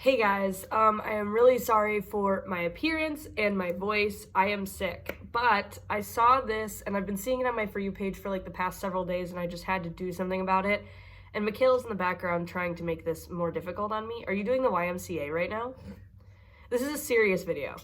Hey guys, I am really sorry for my appearance and my voice. I am sick, but I saw this and I've been seeing it on my For You page for like the past several days and I just had to do something about it. And Michaela's in the background trying to make this more difficult on me. Are you doing the YMCA right now? This is a serious video.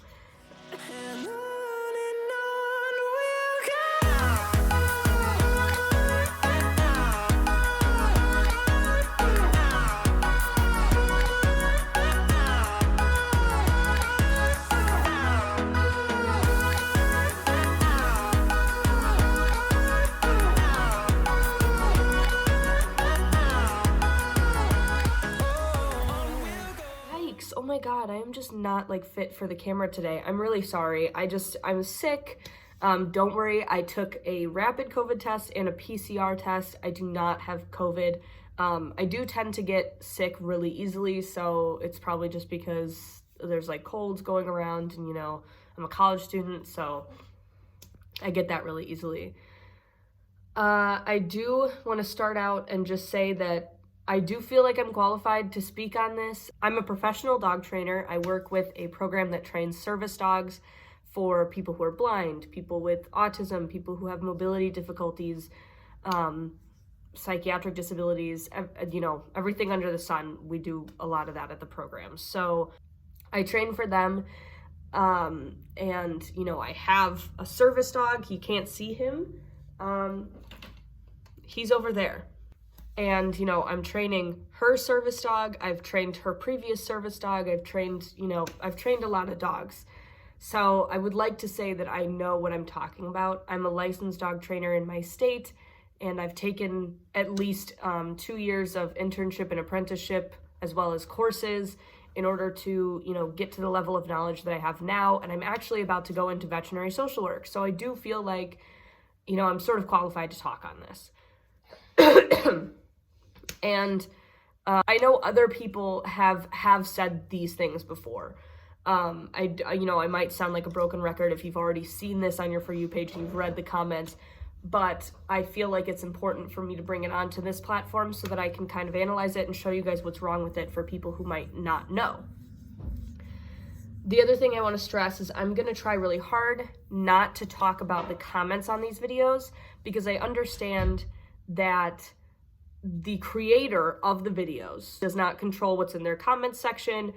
Oh my god, I am just not like fit for the camera today. I'm really sorry. I'm sick. Don't worry, I took a rapid COVID test and a PCR test. I do not have COVID. I do tend to get sick really easily, so it's probably just because there's like colds going around and, you know, I'm a college student, so I get that really easily. I do want to start out and just say that I do feel like I'm qualified to speak on this. I'm a professional dog trainer. I work with a program that trains service dogs for people who are blind, people with autism, people who have mobility difficulties, psychiatric disabilities, you know, everything under the sun. We do a lot of that at the program. So I train for them, and, you know, I have a service dog. You can't see him. He's over there. And, you know, I'm training her service dog. I've trained her previous service dog. I've trained a lot of dogs. So I would like to say that I know what I'm talking about. I'm a licensed dog trainer in my state, and I've taken at least 2 years of internship and apprenticeship, as well as courses, in order to, you know, get to the level of knowledge that I have now. And I'm actually about to go into veterinary social work. So I do feel like, you know, I'm sort of qualified to talk on this. And I know other people have said these things before. I might sound like a broken record if you've already seen this on your For You page and you've read the comments, but I feel like it's important for me to bring it onto this platform so that I can kind of analyze it and show you guys what's wrong with it for people who might not know. The other thing I want to stress is I'm going to try really hard not to talk about the comments on these videos, because I understand that the creator of the videos does not control what's in their comments section.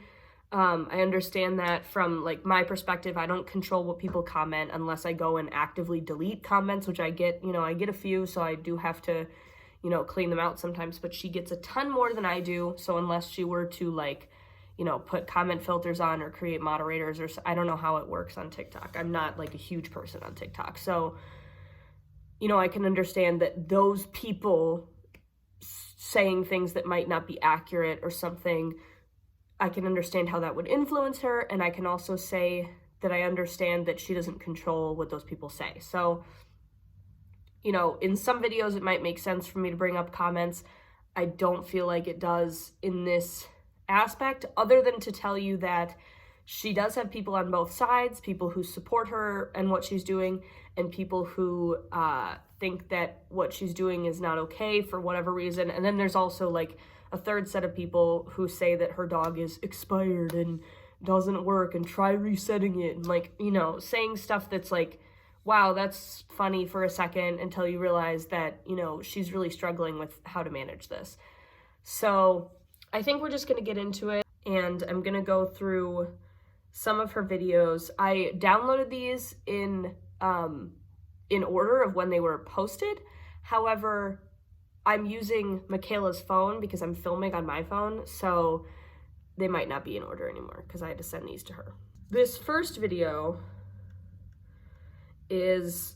I understand that from like my perspective, I don't control what people comment unless I go and actively delete comments, which I get a few, so I do have to, you know, clean them out sometimes, but she gets a ton more than I do. So unless she were to like, you know, put comment filters on or create moderators, or I don't know how it works on TikTok. I'm not like a huge person on TikTok. So, you know, I can understand that those people saying things that might not be accurate or something, I can understand how that would influence her. And I can also say that I understand that she doesn't control what those people say. So, you know, in some videos, it might make sense for me to bring up comments. I don't feel like it does in this aspect, other than to tell you that she does have people on both sides, people who support her and what she's doing, and people who think that what she's doing is not okay for whatever reason. And then there's also like a third set of people who say that her dog is expired and doesn't work and try resetting it, and like, you know, saying stuff that's like, wow, that's funny for a second until you realize that, you know, she's really struggling with how to manage this. So I think we're just going to get into it, and I'm going to go through some of her videos. I downloaded these in order of when they were posted. However, I'm using Michaela's phone because I'm filming on my phone, so they might not be in order anymore because I had to send these to her. This first video is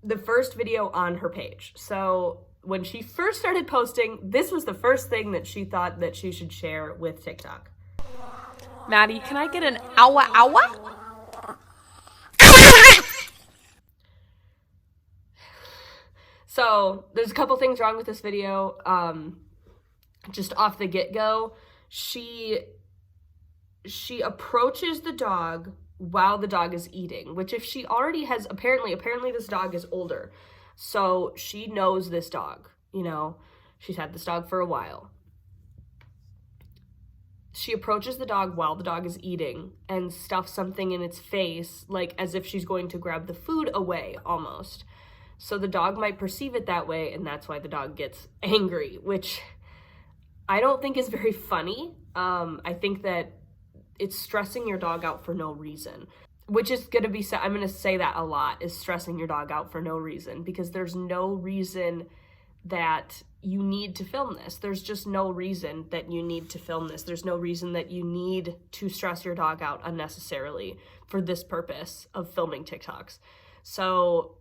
the first video on her page. So when she first started posting, this was the first thing that she thought that she should share with TikTok. Maddie, can I get an owa owa? So there's a couple things wrong with this video. Just off the get-go, she approaches the dog while the dog is eating, which if she already has, apparently this dog is older. So she knows this dog, you know, she's had this dog for a while. She approaches the dog while the dog is eating and stuffs something in its face, like as if she's going to grab the food away, almost. So the dog might perceive it that way, and that's why the dog gets angry, which I don't think is very funny. I think that it's stressing your dog out for no reason, which is going to be, I'm going to say that a lot, is stressing your dog out for no reason, because there's no reason that you need to film this. There's just no reason that you need to film this. There's no reason that you need to stress your dog out unnecessarily for this purpose of filming TikToks. So,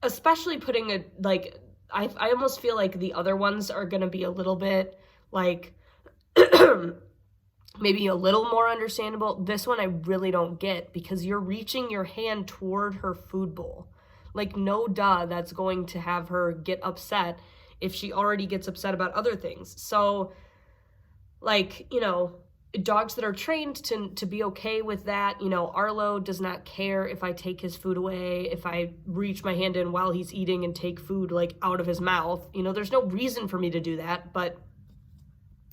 especially putting a, like, I almost feel like the other ones are going to be a little bit, like, maybe a little more understandable. This one I really don't get, because you're reaching your hand toward her food bowl. Like, no duh, that's going to have her get upset if she already gets upset about other things. So, like, you know, dogs that are trained to be okay with that, you know, Arlo does not care if I take his food away, if I reach my hand in while he's eating and take food, like, out of his mouth. You know, there's no reason for me to do that, but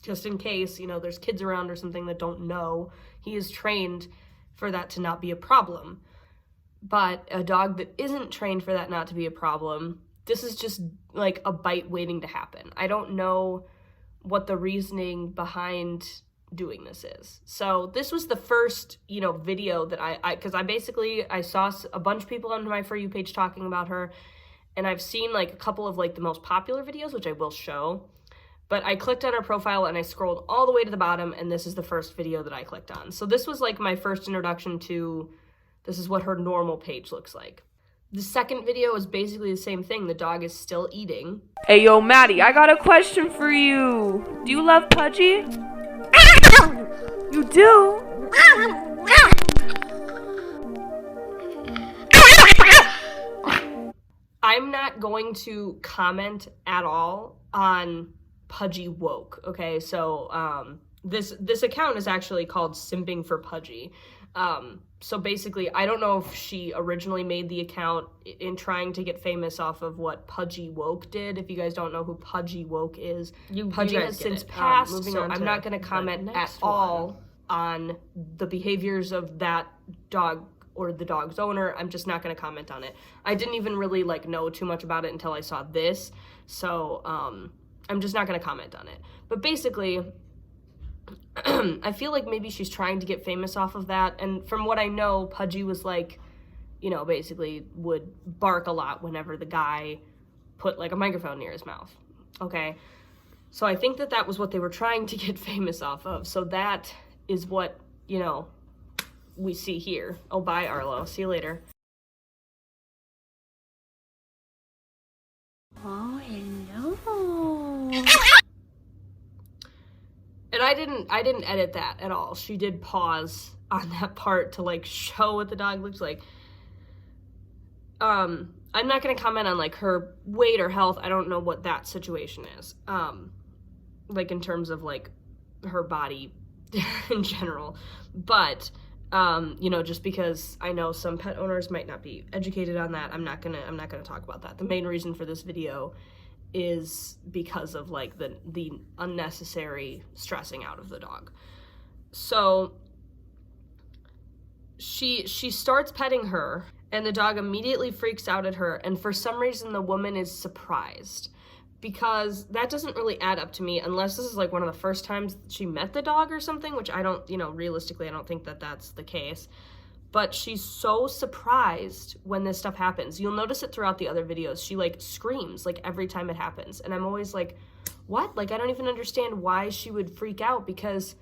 just in case, you know, there's kids around or something that don't know, he is trained for that to not be a problem. But a dog that isn't trained for that not to be a problem, this is just like a bite waiting to happen. I don't know what the reasoning behind doing this is. So this was the first, you know, video that because I saw a bunch of people on my For You page talking about her, and I've seen like a couple of like the most popular videos, which I will show. But I clicked on her profile and I scrolled all the way to the bottom, and this is the first video that I clicked on. So this was like my first introduction to, this is what her normal page looks like. The second video is basically the same thing. The dog is still eating. Hey, yo, Maddie, I got a question for you. Do you love Pudgy? You do? I'm not going to comment at all on Pudgy Woke, okay? So this account is actually called Simping for Pudgy. So basically, I don't know if she originally made the account in trying to get famous off of what Pudgy Woke did. If you guys don't know who Pudgy Woke is, Pudgy has since passed, so I'm not going to comment at all on the behaviors of that dog or the dog's owner. I'm just not going to comment on it. I didn't even really like know too much about it until I saw this, so I'm just not going to comment on it. But basically, I feel like maybe she's trying to get famous off of that, and from what I know, Pudgy was like, you know, basically would bark a lot whenever the guy put like a microphone near his mouth, okay? So I think that that was what they were trying to get famous off of, so that is what, you know, we see here. Oh, bye, Arlo. See you later. Oh, hello. And I didn't edit that at all. She did pause on that part to like show what the dog looks like. I'm not gonna comment on like her weight or health. I don't know what that situation is. Like in terms of like her body in general. But you know, just because I know some pet owners might not be educated on that, I'm not gonna talk about that. The main reason for this video is because of like the unnecessary stressing out of the dog. So she starts petting her, and the dog immediately freaks out at her, and for some reason the woman is surprised, because that doesn't really add up to me unless this is like one of the first times she met the dog or something, which I don't, you know, realistically I don't think that that's the case. But she's so surprised when this stuff happens. You'll notice it throughout the other videos. She like screams like every time it happens. And I'm always like, what? Like, I don't even understand why she would freak out, because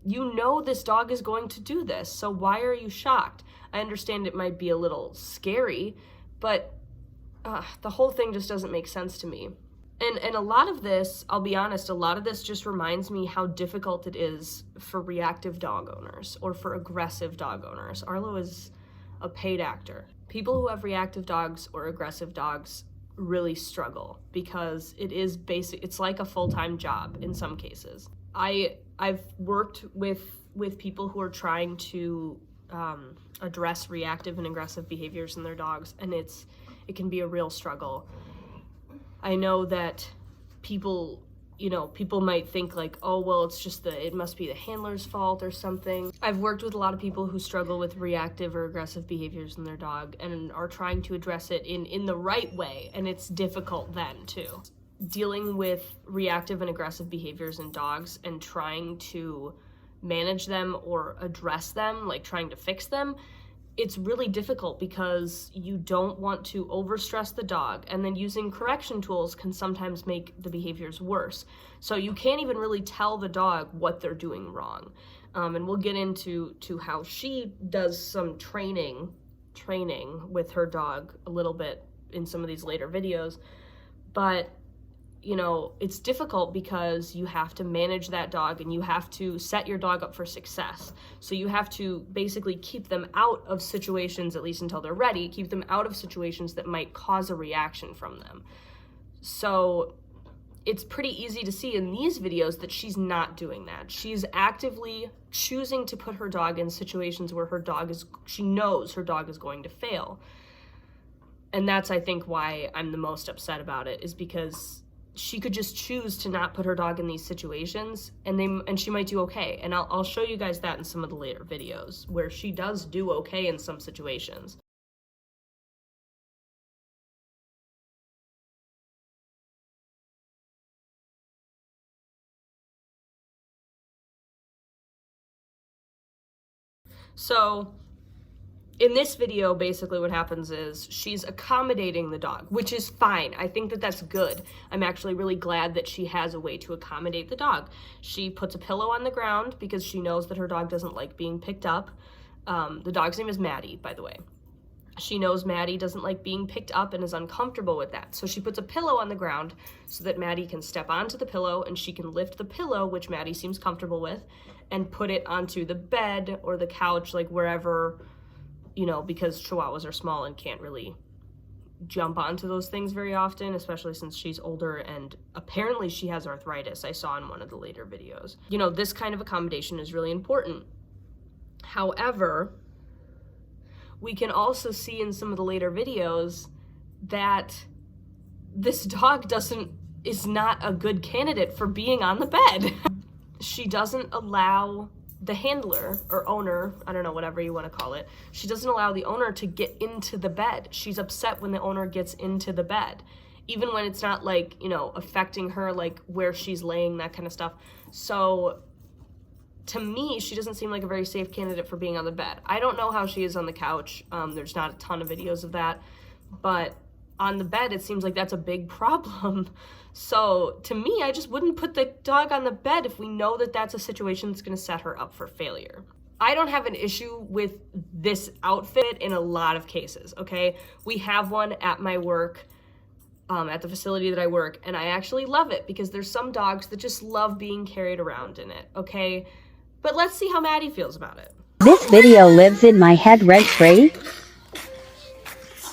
you know this dog is going to do this. So why are you shocked? I understand it might be a little scary, but the whole thing just doesn't make sense to me. And a lot of this, I'll be honest, a lot of this just reminds me how difficult it is for reactive dog owners or for aggressive dog owners. Arlo is a paid actor. People who have reactive dogs or aggressive dogs really struggle, because it is it's like a full-time job in some cases. I've worked with people who are trying to address reactive and aggressive behaviors in their dogs, and it can be a real struggle. I know that people, people might think like, oh, well, it's just it must be the handler's fault or something. I've worked with a lot of people who struggle with reactive or aggressive behaviors in their dog and are trying to address it in the right way, and it's difficult then too. Dealing with reactive and aggressive behaviors in dogs and trying to manage them or address them, like trying to fix them, it's really difficult because you don't want to overstress the dog, and then using correction tools can sometimes make the behaviors worse. So you can't even really tell the dog what they're doing wrong. And we'll get into how she does some training with her dog a little bit in some of these later videos. But it's difficult because you have to manage that dog and you have to set your dog up for success. So you have to basically keep them out of situations, at least until they're ready, keep them out of situations that might cause a reaction from them. So it's pretty easy to see in these videos that she's not doing that. She's actively choosing to put her dog in situations where she knows her dog is going to fail. And that's, I think, why I'm the most upset about it, is because she could just choose to not put her dog in these situations and she might do okay. And I'll show you guys that in some of the later videos where she does do okay in some situations. So in this video, basically what happens is she's accommodating the dog, which is fine. I think that that's good. I'm actually really glad that she has a way to accommodate the dog. She puts a pillow on the ground because she knows that her dog doesn't like being picked up. The dog's name is Madi, by the way. She knows Madi doesn't like being picked up and is uncomfortable with that. So she puts a pillow on the ground so that Madi can step onto the pillow and she can lift the pillow, which Madi seems comfortable with, and put it onto the bed or the couch, like wherever, because Chihuahuas are small and can't really jump onto those things very often, especially since she's older and apparently she has arthritis. I saw in one of the later videos. This kind of accommodation is really important. However, we can also see in some of the later videos that this dog is not a good candidate for being on the bed. She doesn't allow the handler or owner, I don't know, whatever you want to call it, she doesn't allow the owner to get into the bed. She's upset when the owner gets into the bed, even when it's not like, affecting her, like where she's laying, that kind of stuff. So to me, she doesn't seem like a very safe candidate for being on the bed. I don't know how she is on the couch. There's not a ton of videos of that, but on the bed, it seems like that's a big problem. So to me, I just wouldn't put the dog on the bed if we know that that's a situation that's going to set her up for failure. I don't have an issue with this outfit in a lot of cases, okay? We have one at my work, at the facility that I work, and I actually love it because there's some dogs that just love being carried around in it, okay? But let's see how Madi feels about it. This video lives in my head rent-free.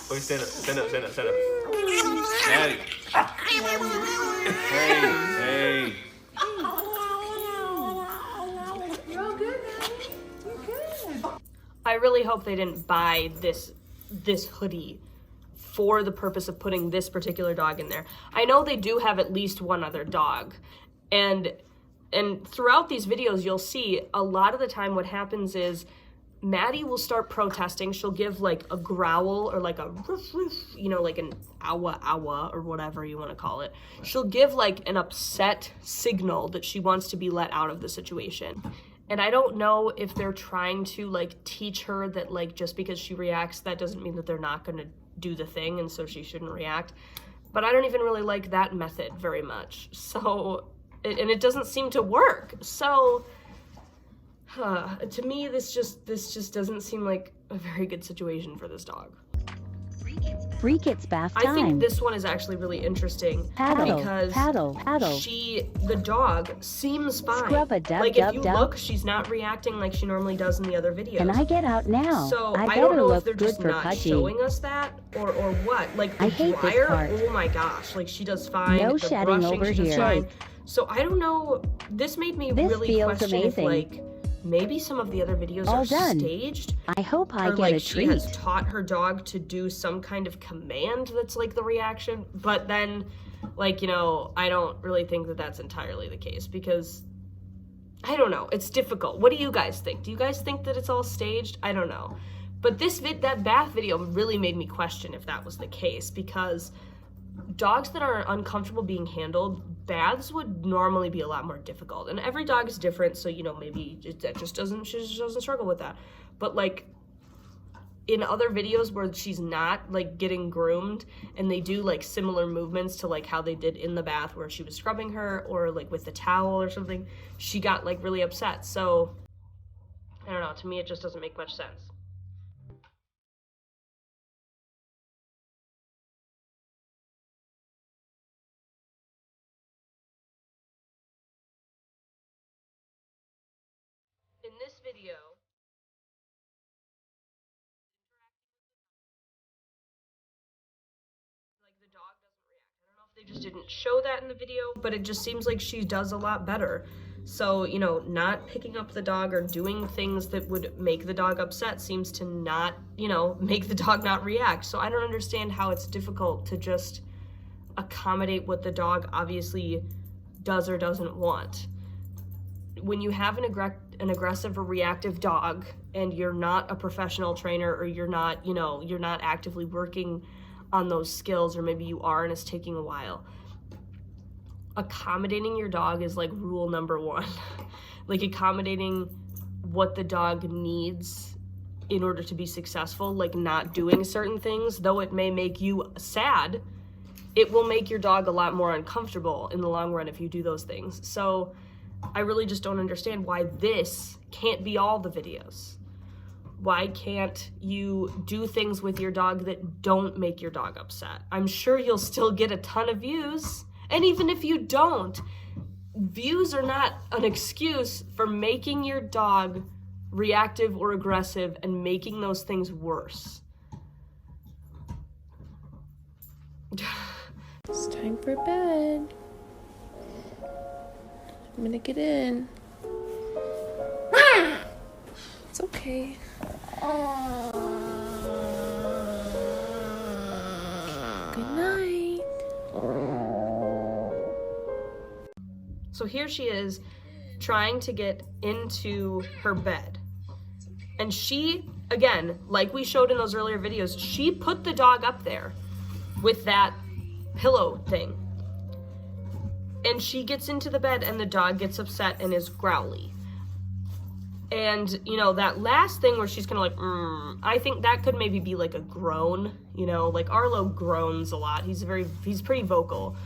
Oh, stand up, stand up, stand up, stand up. Madi. Hey. You're all good, Madi. You're good. I really hope they didn't buy this hoodie for the purpose of putting this particular dog in there. I know they do have at least one other dog, and throughout these videos, you'll see a lot of the time what happens is Madi will start protesting. She'll give like a growl or like a roof, like an awa or whatever you want to call it. She'll give like an upset signal that she wants to be let out of the situation. And I don't know if they're trying to like teach her that like just because she reacts, that doesn't mean that they're not going to do the thing and so she shouldn't react. But I don't even really like that method very much. So, and it doesn't seem to work. So, to me, this just doesn't seem like a very good situation for this dog. Freak it's bath time. I think this one is actually really interesting because paddle. the dog seems fine. Scrub-a-dub, like dub, if you dub. look, she's not reacting like she normally does in the other videos. Can I get out now? So I better don't know look if they're good just for not Pudgy. showing us that or what. Like the I hate this dryer, part. oh my gosh, like she does fine. No the shedding brushing, over she does here. fine. So I don't know. This made me This really feels question amazing. if like maybe some of the other videos All are done. staged. I hope I Or get like a she treat. has taught her dog to do some kind of command that's like the reaction, but then Like, you know, I don't really think that that's entirely the case because, I don't know, it's difficult. What do you guys think? Do you guys think that it's all staged? I don't know. But that bath video really made me question if that was the case, because dogs that are uncomfortable being handled, baths would normally be a lot more difficult. And every dog is different, so, you know, maybe she just doesn't struggle with that. But, like, in other videos where she's not, like, getting groomed and they do, like, similar movements to, like, how they did in the bath where she was scrubbing her or, like, with the towel or something, she got, like, really upset. So, I don't know. To me, it just doesn't make much sense. In this video, like, the dog doesn't react. I don't know if they just didn't show that in the video, but it just seems like she does a lot better. So, you know, not picking up the dog or doing things that would make the dog upset seems to not, you know, make the dog not react. So I don't understand how it's difficult to just accommodate what the dog obviously does or doesn't want. When you have an aggressive or reactive dog and you're not a professional trainer, or you're not, you know, you're not actively working on those skills, or maybe you are and it's taking a while, accommodating your dog is like rule number one. Like, accommodating what the dog needs in order to be successful, like not doing certain things, though it may make you sad, it will make your dog a lot more uncomfortable in the long run if you do those things. So I really just don't understand why this can't be all the videos. Why can't you do things with your dog that don't make your dog upset? I'm sure you'll still get a ton of views. And even if you don't, views are not an excuse for making your dog reactive or aggressive and making those things worse. It's time for bed. I'm gonna get in. It's okay. Good night. So here she is trying to get into her bed. And she, again, like we showed in those earlier videos, she put the dog up there with that pillow thing. And she gets into the bed and the dog gets upset and is growly. And, you know, that last thing where she's kind of like, I think that could maybe be like a groan, you know, like Arlo groans a lot. He's pretty vocal.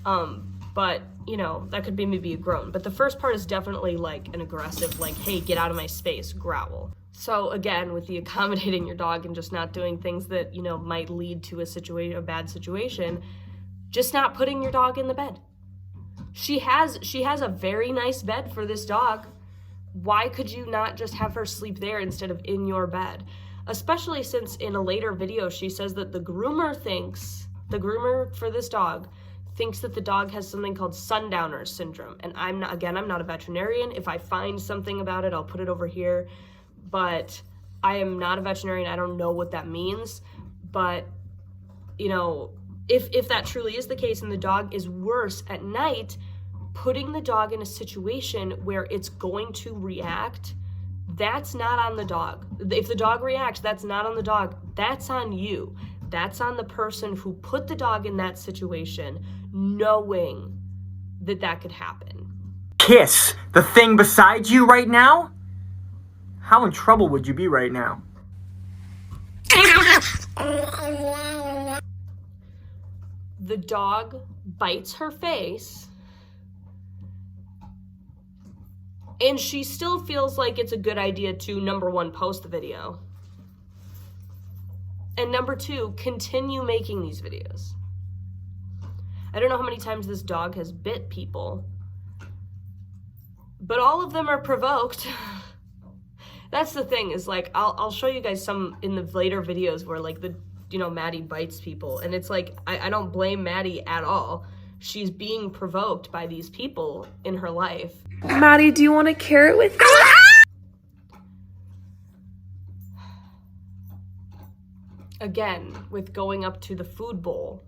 But, you know, that could be maybe a groan. But the first part is definitely like an aggressive, like, hey, get out of my space, growl. So again, with the accommodating your dog and just not doing things that, you know, might lead to a bad situation, just not putting your dog in the bed. She has a very nice bed for this dog. Why could you not just have her sleep there instead of in your bed? Especially since in a later video, she says that the groomer for this dog thinks that the dog has something called sundowner syndrome. And I'm not a veterinarian. If I find something about it, I'll put it over here. But I am not a veterinarian. I don't know what that means. But, you know, if that truly is the case and the dog is worse at night, putting the dog in a situation where it's going to react, that's not on the dog. If the dog reacts, that's not on the dog. That's on you. That's on the person who put the dog in that situation, knowing that that could happen. Kiss the thing beside you right now? How in trouble would you be right now? The dog bites her face, and she still feels like it's a good idea to, number one, post the video, and number two, continue making these videos. I don't know how many times this dog has bit people, but all of them are provoked. That's the thing, is like, I'll show you guys some in the later videos where like Madi bites people, and it's like, I don't blame Madi at all. She's being provoked by these people in her life. Madi, do you want a carrot with me? Again, with going up to the food bowl,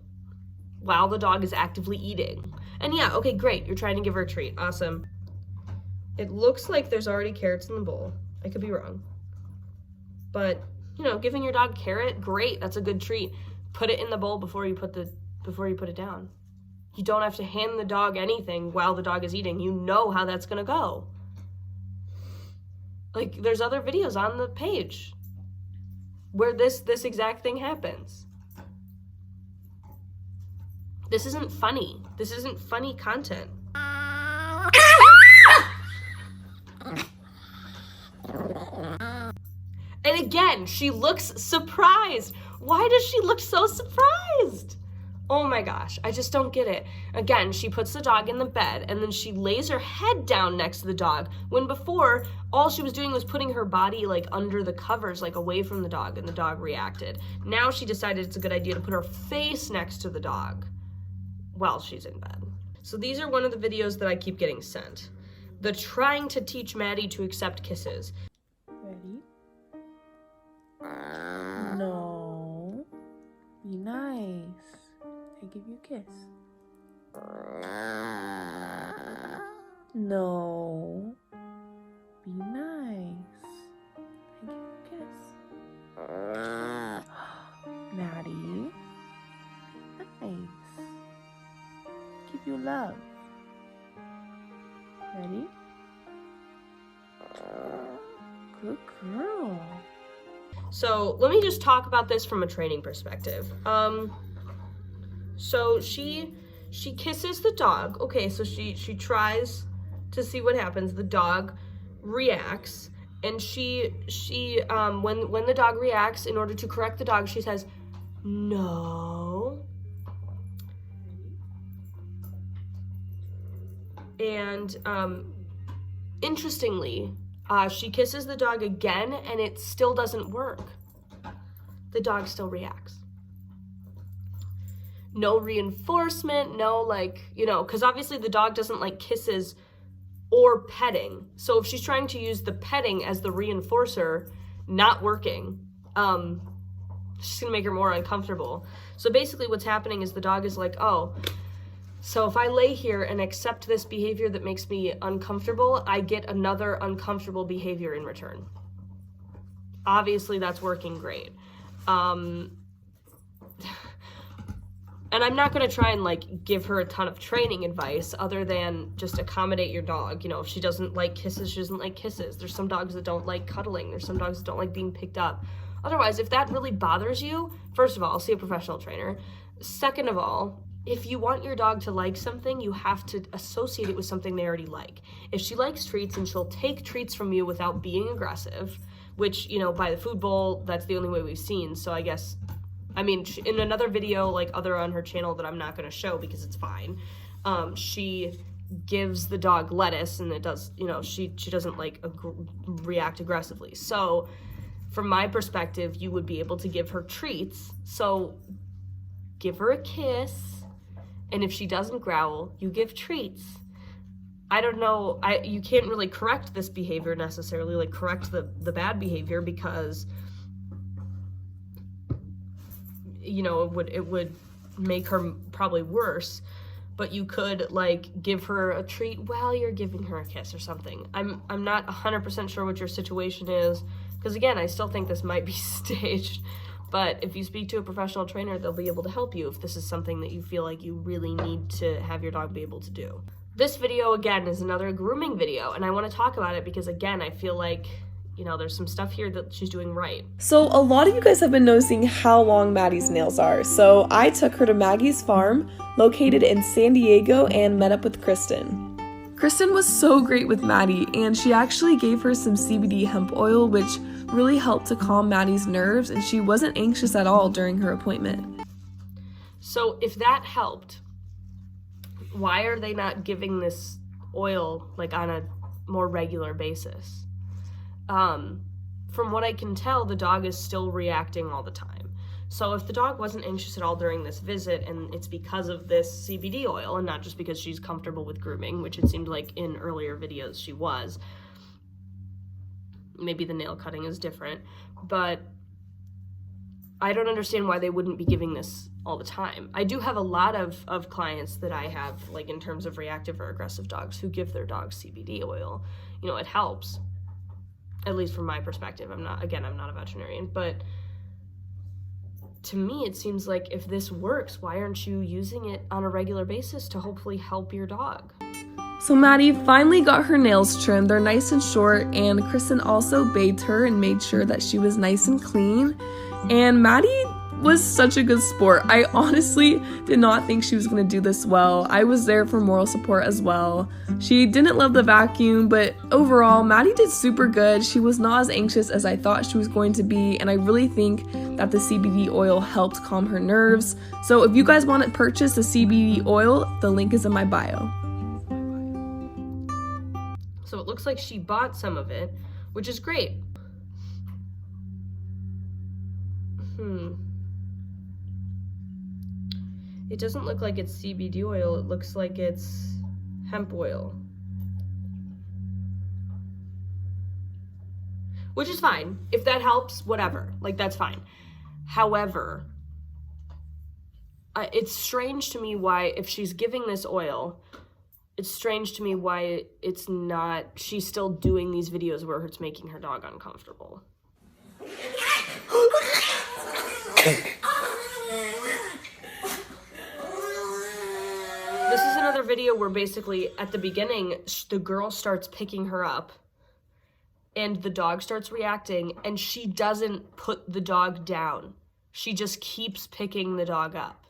while the dog is actively eating. And yeah, okay, great. You're trying to give her a treat. Awesome. It looks like there's already carrots in the bowl. I could be wrong. But, you know, giving your dog carrot, great. That's a good treat. Put it in the bowl before you put it down. You don't have to hand the dog anything while the dog is eating. You know how that's gonna go. Like, there's other videos on the page where this exact thing happens. This isn't funny. This isn't funny content. And again, she looks surprised. Why does she look so surprised? Oh my gosh, I just don't get it. Again, she puts the dog in the bed and then she lays her head down next to the dog, when before, all she was doing was putting her body like under the covers, like away from the dog, and the dog reacted. Now she decided it's a good idea to put her face next to the dog while she's in bed. So these are one of the videos that I keep getting sent. The trying to teach Maddie to accept kisses. Ready? No. Be nice. I give you a kiss. No. Be nice. I give you a kiss. Maddie. Nice. Give you love. Ready? Good girl. So let me just talk about this from a training perspective. So she kisses the dog. Okay, so she tries to see what happens. The dog reacts, and when the dog reacts, in order to correct the dog, she says, no. And interestingly, she kisses the dog again, and it still doesn't work. The dog still reacts. No reinforcement, no because obviously the dog doesn't like kisses or petting. So if she's trying to use the petting as the reinforcer, not working, she's gonna make her more uncomfortable. So basically what's happening is the dog is like, oh, so if I lay here and accept this behavior that makes me uncomfortable, I get another uncomfortable behavior in return. Obviously that's working great. And I'm not going to try and give her a ton of training advice other than just accommodate your dog. You know, if she doesn't like kisses, she doesn't like kisses. There's some dogs that don't like cuddling. There's some dogs that don't like being picked up. Otherwise, if that really bothers you, first of all, see a professional trainer. Second of all, if you want your dog to like something, you have to associate it with something they already like. If she likes treats and she'll take treats from you without being aggressive, which, by the food bowl, that's the only way we've seen. So I guess, in another video, other on her channel that I'm not going to show because it's fine, she gives the dog lettuce and it does, she doesn't react aggressively. So from my perspective, you would be able to give her treats. So give her a kiss. And if she doesn't growl, you give treats. I don't know, you can't really correct this behavior necessarily, correct the bad behavior, because it would make her probably worse, but you could give her a treat while you're giving her a kiss or something. I'm not 100% sure what your situation is, because again, I still think this might be staged, but if you speak to a professional trainer, they'll be able to help you if this is something that you feel like you really need to have your dog be able to do. This video, again, is another grooming video, and I want to talk about it because, again, I feel like there's some stuff here that she's doing right. So a lot of you guys have been noticing how long Maddie's nails are. So I took her to Maggie's farm, located in San Diego, and met up with Kristen. Kristen was so great with Maddie, and she actually gave her some CBD hemp oil, which really helped to calm Maddie's nerves, and she wasn't anxious at all during her appointment. So if that helped, why are they not giving this oil on a more regular basis? From what I can tell, the dog is still reacting all the time. So if the dog wasn't anxious at all during this visit, and it's because of this CBD oil and not just because she's comfortable with grooming, which it seemed like in earlier videos she was, maybe the nail cutting is different, but I don't understand why they wouldn't be giving this all the time. I do have a lot of clients that I have, like in terms of reactive or aggressive dogs, who give their dogs CBD oil. You know, it helps, at least from my perspective. I'm not a veterinarian, but to me, it seems like if this works, why aren't you using it on a regular basis to hopefully help your dog? So Madi finally got her nails trimmed. They're nice and short, and Kristen also bathed her and made sure that she was nice and clean. And Madi was such a good sport. I honestly did not think she was going to do this well. I was there for moral support as well. She didn't love the vacuum, but overall, Madi did super good. She was not as anxious as I thought she was going to be, and I really think that the CBD oil helped calm her nerves. So if you guys want to purchase the CBD oil, the link is in my bio. So it looks like she bought some of it, which is great. It doesn't look like it's CBD oil. It looks like it's hemp oil. Which is fine. If that helps, whatever. Like, that's fine. However, it's strange to me why, if she's giving this oil, it's strange to me why it's not, she's still doing these videos where it's making her dog uncomfortable. This is another video where basically at the beginning, the girl starts picking her up and the dog starts reacting, and she doesn't put the dog down. She just keeps picking the dog up.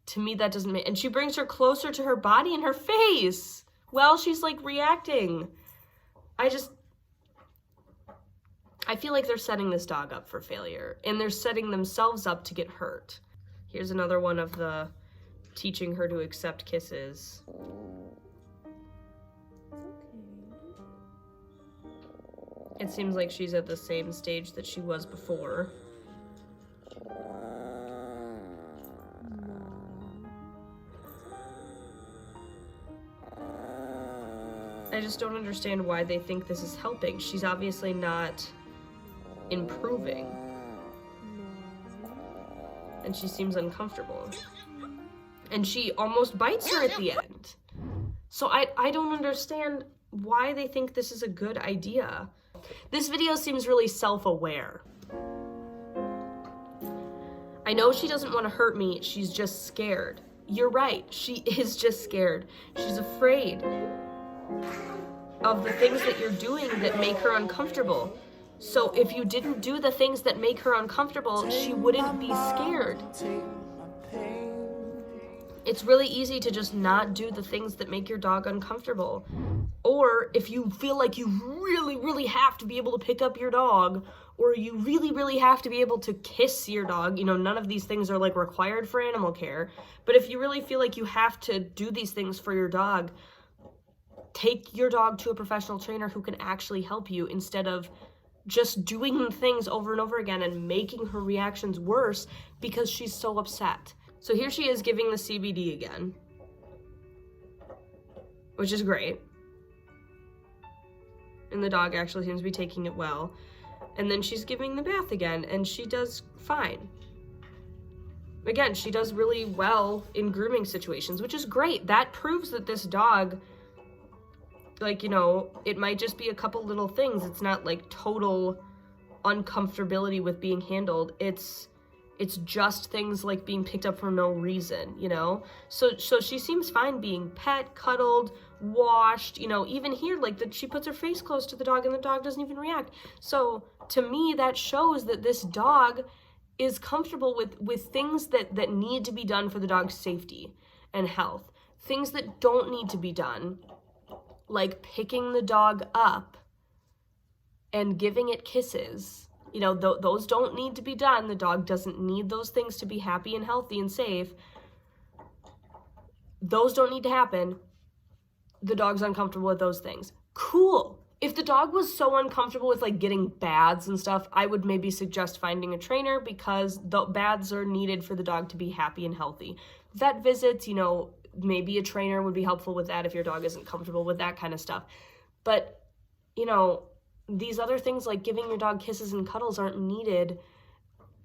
To me, that doesn't make, and she brings her closer to her body and her face while she's like reacting. I feel like they're setting this dog up for failure, and they're setting themselves up to get hurt. Here's another one of the teaching her to accept kisses. It seems like she's at the same stage that she was before. I just don't understand why they think this is helping. She's obviously not improving. And she seems uncomfortable. And she almost bites her at the end. So I don't understand why they think this is a good idea. This video seems really self-aware. I know she doesn't want to hurt me, she's just scared. You're right, she is just scared. She's afraid of the things that you're doing that make her uncomfortable. So if you didn't do the things that make her uncomfortable, she wouldn't be scared. It's really easy to just not do the things that make your dog uncomfortable. Or if you feel like you really, really have to be able to pick up your dog, or you really, really have to be able to kiss your dog, you know, none of these things are like required for animal care, but if you really feel like you have to do these things for your dog, take your dog to a professional trainer who can actually help you, instead of just doing things over and over again and making her reactions worse because she's so upset. So here she is giving the CBD again, which is great. And the dog actually seems to be taking it well. And then she's giving the bath again, and she does fine. Again, she does really well in grooming situations, which is great. That proves that this dog, like, you know, it might just be a couple little things. It's not like total uncomfortability with being handled. It's just things like being picked up for no reason, you know? So she seems fine being pet, cuddled, washed, you know, even here, like, she puts her face close to the dog and the dog doesn't even react. So to me, that shows that this dog is comfortable with things that need to be done for the dog's safety and health. Things that don't need to be done, like picking the dog up and giving it kisses. You know, those don't need to be done. The dog doesn't need those things to be happy and healthy and safe. Those don't need to happen. The dog's uncomfortable with those things. Cool. If the dog was so uncomfortable with like getting baths and stuff, I would maybe suggest finding a trainer, because the baths are needed for the dog to be happy and healthy. Vet visits, you know, maybe a trainer would be helpful with that if your dog isn't comfortable with that kind of stuff. But, you know, these other things like giving your dog kisses and cuddles aren't needed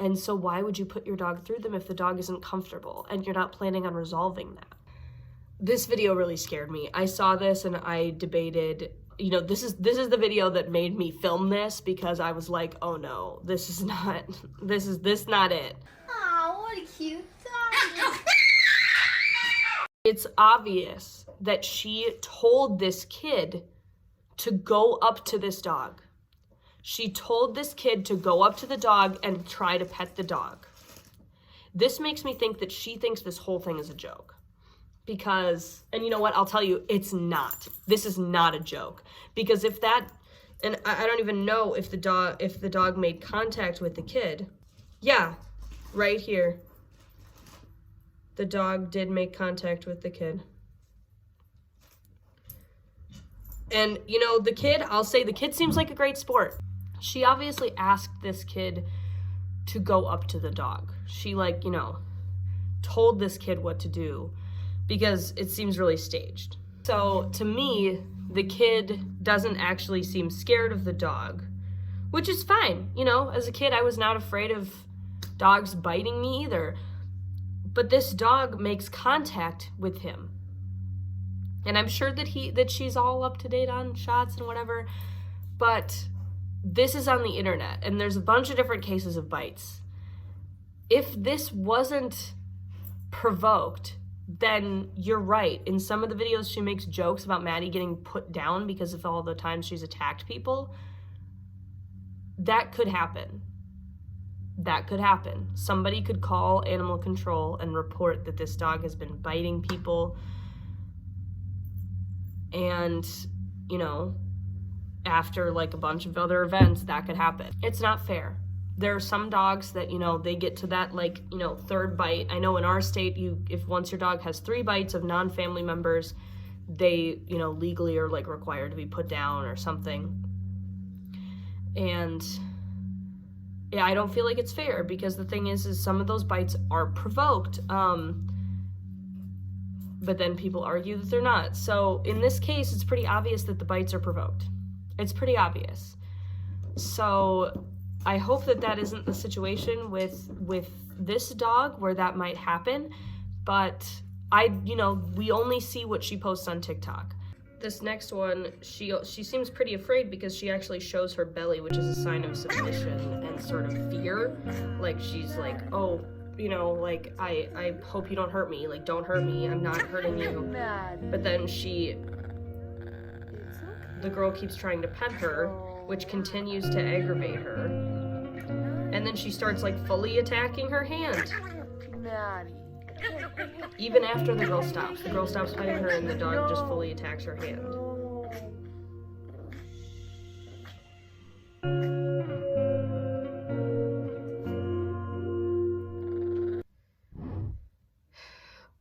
And so why would you put your dog through them if the dog isn't comfortable and you're not planning on resolving that? This video really scared me. I saw this and I debated, you know, this is the video that made me film this, because I was like, oh no, this is not it. Aw, what a cute dog. It's obvious that she told this kid to go up to this dog. She told this kid to go up to the dog and try to pet the dog. This makes me think that she thinks this whole thing is a joke. Because, and you know what, I'll tell you, it's not. This is not a joke. Because if that, and I don't even know if the dog made contact with the kid. Yeah, right here. The dog did make contact with the kid. And, you know, the kid, I'll say the kid seems like a great sport. She obviously asked this kid to go up to the dog. She, like, you know, told this kid what to do, because it seems really staged. So, to me, the kid doesn't actually seem scared of the dog, which is fine. You know, as a kid, I was not afraid of dogs biting me either. But this dog makes contact with him. And I'm sure that she's all up to date on shots and whatever, but this is on the internet, and there's a bunch of different cases of bites. If this wasn't provoked, then you're right. In some of the videos, she makes jokes about Madi getting put down because of all the times she's attacked people. That could happen. That could happen. Somebody could call animal control and report that this dog has been biting people. And, you know, after like a bunch of other events, that could happen. It's not fair. There are some dogs that, you know, they get to that, like, you know, third bite. I know in our state, if once your dog has 3 bites of non-family members, they, you know, legally are like required to be put down or something. And yeah, I don't feel like it's fair, because the thing is some of those bites are provoked. But then people argue that they're not. So in this case, it's pretty obvious that the bites are provoked. It's pretty obvious. So I hope that that isn't the situation with this dog where that might happen. But you know, we only see what she posts on TikTok. This next one, she seems pretty afraid because she actually shows her belly, which is a sign of submission and sort of fear. Like, she's like, oh, you know, like, I hope you don't hurt me. Like, don't hurt me. I'm not hurting you. But then the girl keeps trying to pet her, which continues to aggravate her. And then she starts, like, fully attacking her hand. Even after the girl stops. The girl stops petting her and the dog just fully attacks her hand.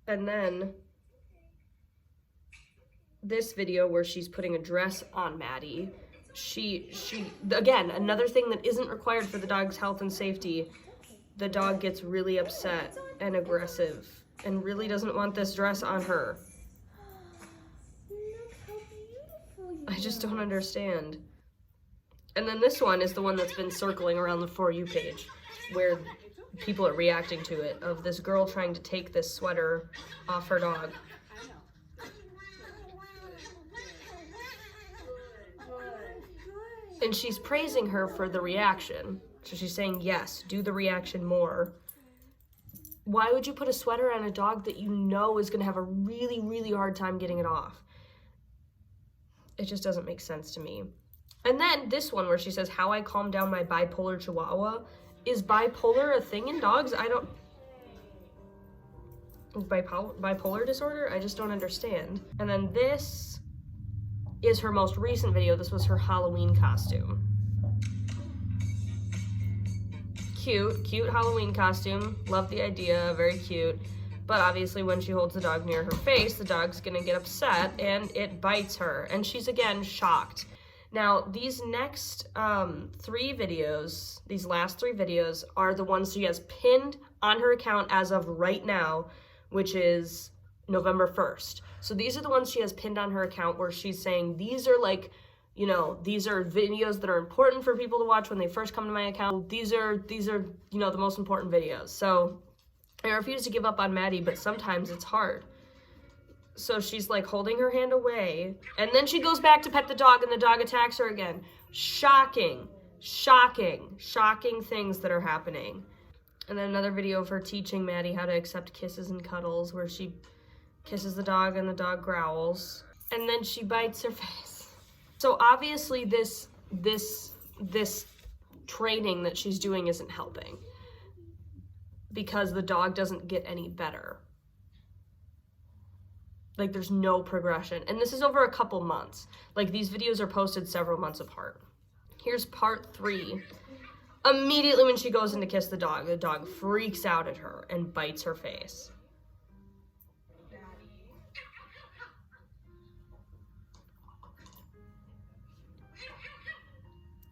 And then this video where she's putting a dress on Madi, she again, another thing that isn't required for the dog's health and safety, the dog gets really upset and aggressive and really doesn't want this dress on her. I just don't understand. And then this one is the one that's been circling around the For You page, where people are reacting to it, of this girl trying to take this sweater off her dog. And she's praising her for the reaction. So she's saying, yes, do the reaction more. Why would you put a sweater on a dog that you know is going to have a really, really hard time getting it off? It just doesn't make sense to me. And then this one where she says, how I calm down my bipolar chihuahua. Is bipolar a thing in dogs? Bipolar disorder? I just don't understand. And then this is her most recent video. This was her Halloween costume. Cute Halloween costume. Love the idea, very cute. But obviously when she holds the dog near her face, the dog's gonna get upset and it bites her. And she's again shocked. Now, these next 3 videos, these last 3 videos, are the ones she has pinned on her account as of right now, which is November 1st. So these are the ones she has pinned on her account where she's saying these are like, you know, these are videos that are important for people to watch when they first come to my account. These are, you know, the most important videos. So I refuse to give up on Madi, but sometimes it's hard. So she's like holding her hand away, and then she goes back to pet the dog, and the dog attacks her again. Shocking things that are happening. And then another video of her teaching Madi how to accept kisses and cuddles, where she kisses the dog and the dog growls, and then she bites her face. So obviously this training that she's doing isn't helping, because the dog doesn't get any better. Like, there's no progression. And this is over a couple months. Like, these videos are posted several months apart. Here's part 3. Immediately when she goes in to kiss the dog freaks out at her and bites her face.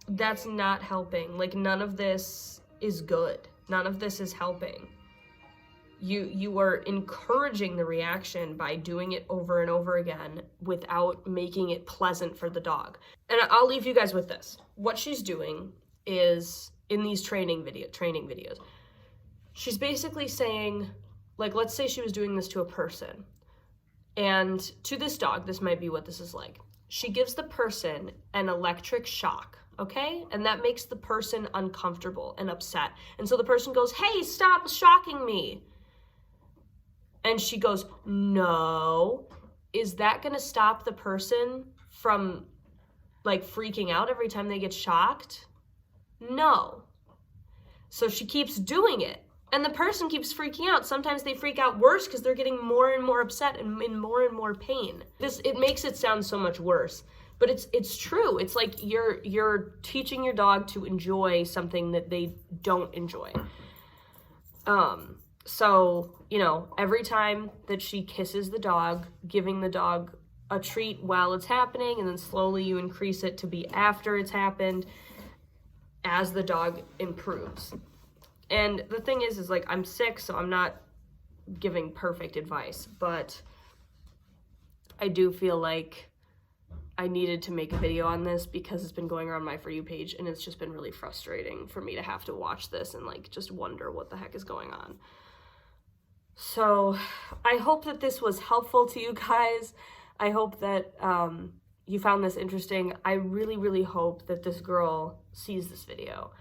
That's not helping. Like, none of this is good. None of this is helping. You are encouraging the reaction by doing it over and over again without making it pleasant for the dog. And I'll leave you guys with this. What she's doing is, in these training videos, she's basically saying, like, let's say she was doing this to a person, and to this dog, this might be what this is like. She gives the person an electric shock, okay? And that makes the person uncomfortable and upset. And so the person goes, hey, stop shocking me. And she goes, no. Is that gonna stop the person from, like, freaking out every time they get shocked? No. So she keeps doing it, and the person keeps freaking out. Sometimes they freak out worse because they're getting more and more upset and in more pain. It makes it sound so much worse, but it's true. It's like you're teaching your dog to enjoy something that they don't enjoy. So, you know, every time that she kisses the dog, giving the dog a treat while it's happening, and then slowly you increase it to be after it's happened, as the dog improves. And the thing is like, I'm sick, so I'm not giving perfect advice, but I do feel like I needed to make a video on this because it's been going around my For You page, and it's just been really frustrating for me to have to watch this and, like, just wonder what the heck is going on. So I hope that this was helpful to you guys. I hope that you found this interesting. I really, really hope that this girl sees this video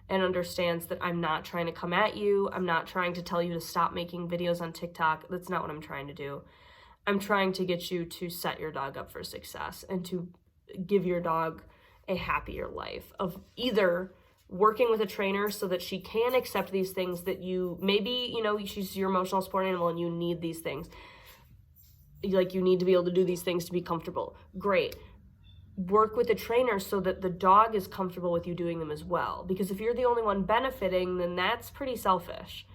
and understands that I'm not trying to come at you. I'm not trying to tell you to stop making videos on TikTok. That's not what I'm trying to do. I'm trying to get you to set your dog up for success and to give your dog a happier life of either working with a trainer so that she can accept these things that you, maybe, you know, she's your emotional support animal and you need these things. Like, you need to be able to do these things to be comfortable. Great. Work with a trainer so that the dog is comfortable with you doing them as well. Because if you're the only one benefiting, then that's pretty selfish.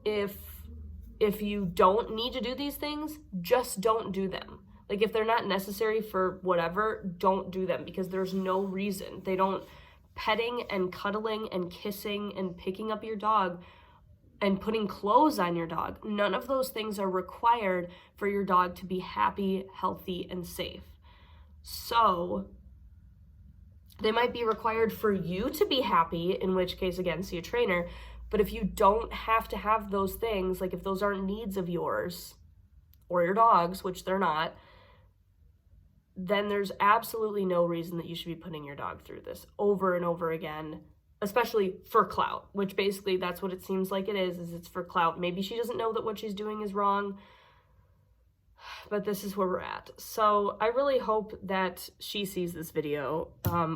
If you don't need to do these things, just don't do them. Like, if they're not necessary for whatever, don't do them, because there's no reason. Petting and cuddling and kissing and picking up your dog and putting clothes on your dog, none of those things are required for your dog to be happy, healthy, and safe. So they might be required for you to be happy, in which case, again, see a trainer. But if you don't have to have those things, like if those aren't needs of yours or your dog's, which they're not, then there's absolutely no reason that you should be putting your dog through this over and over again, especially for clout, which basically that's what it seems like it is it's for clout. Maybe she doesn't know that what she's doing is wrong, but this is where we're at. So I really hope that she sees this video,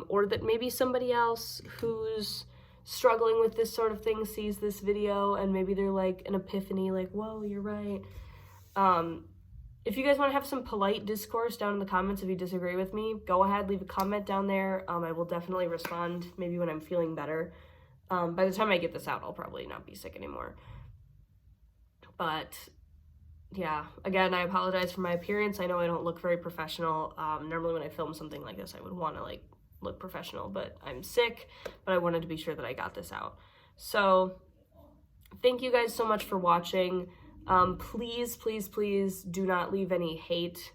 or that maybe somebody else who's struggling with this sort of thing sees this video and maybe they're like an epiphany, like, whoa, you're right. If you guys want to have some polite discourse down in the comments, if you disagree with me, go ahead, leave a comment down there. I will definitely respond maybe when I'm feeling better. By the time I get this out, I'll probably not be sick anymore. But yeah, again, I apologize for my appearance. I know I don't look very professional. Normally when I film something like this, I would want to like look professional, but I'm sick, but I wanted to be sure that I got this out. So thank you guys so much for watching. Please, please, please do not leave any hate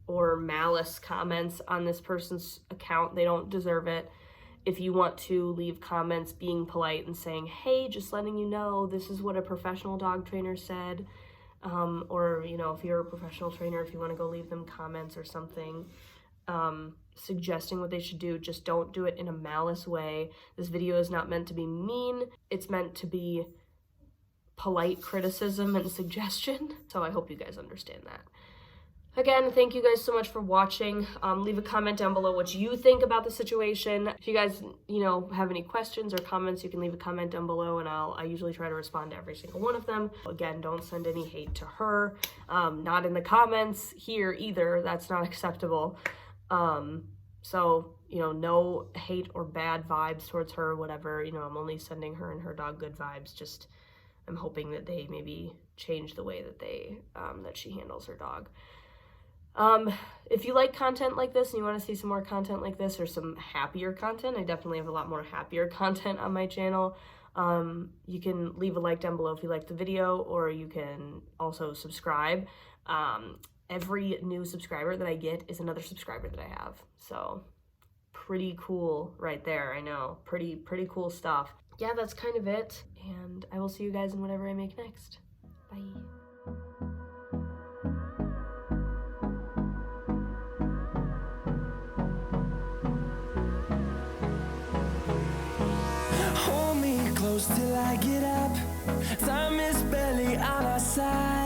or malice comments on this person's account. They don't deserve it. If you want to leave comments being polite and saying, hey, just letting you know, this is what a professional dog trainer said, or, you know, if you're a professional trainer, if you want to go leave them comments or something, suggesting what they should do, just don't do it in a malice way. This video is not meant to be mean. It's meant to be polite criticism and suggestion. So I hope you guys understand that. Again, thank you guys so much for watching. Leave a comment down below what you think about the situation. If you guys, you know, have any questions or comments, you can leave a comment down below, and I usually try to respond to every single one of them. Again, don't send any hate to her. Not in the comments here either. That's not acceptable. So, you know, no hate or bad vibes towards her, whatever. You know, I'm only sending her and her dog good vibes. Just, I'm hoping that they maybe change the way that they, that she handles her dog. If you like content like this and you want to see some more content like this or some happier content, I definitely have a lot more happier content on my channel. You can leave a like down below if you liked the video, or you can also subscribe. Every new subscriber that I get is another subscriber that I have. So pretty cool right there. I know, pretty cool stuff. Yeah, that's kind of it. And I will see you guys in whatever I make next. Bye. Hold me close till I get up. Time is barely on our side.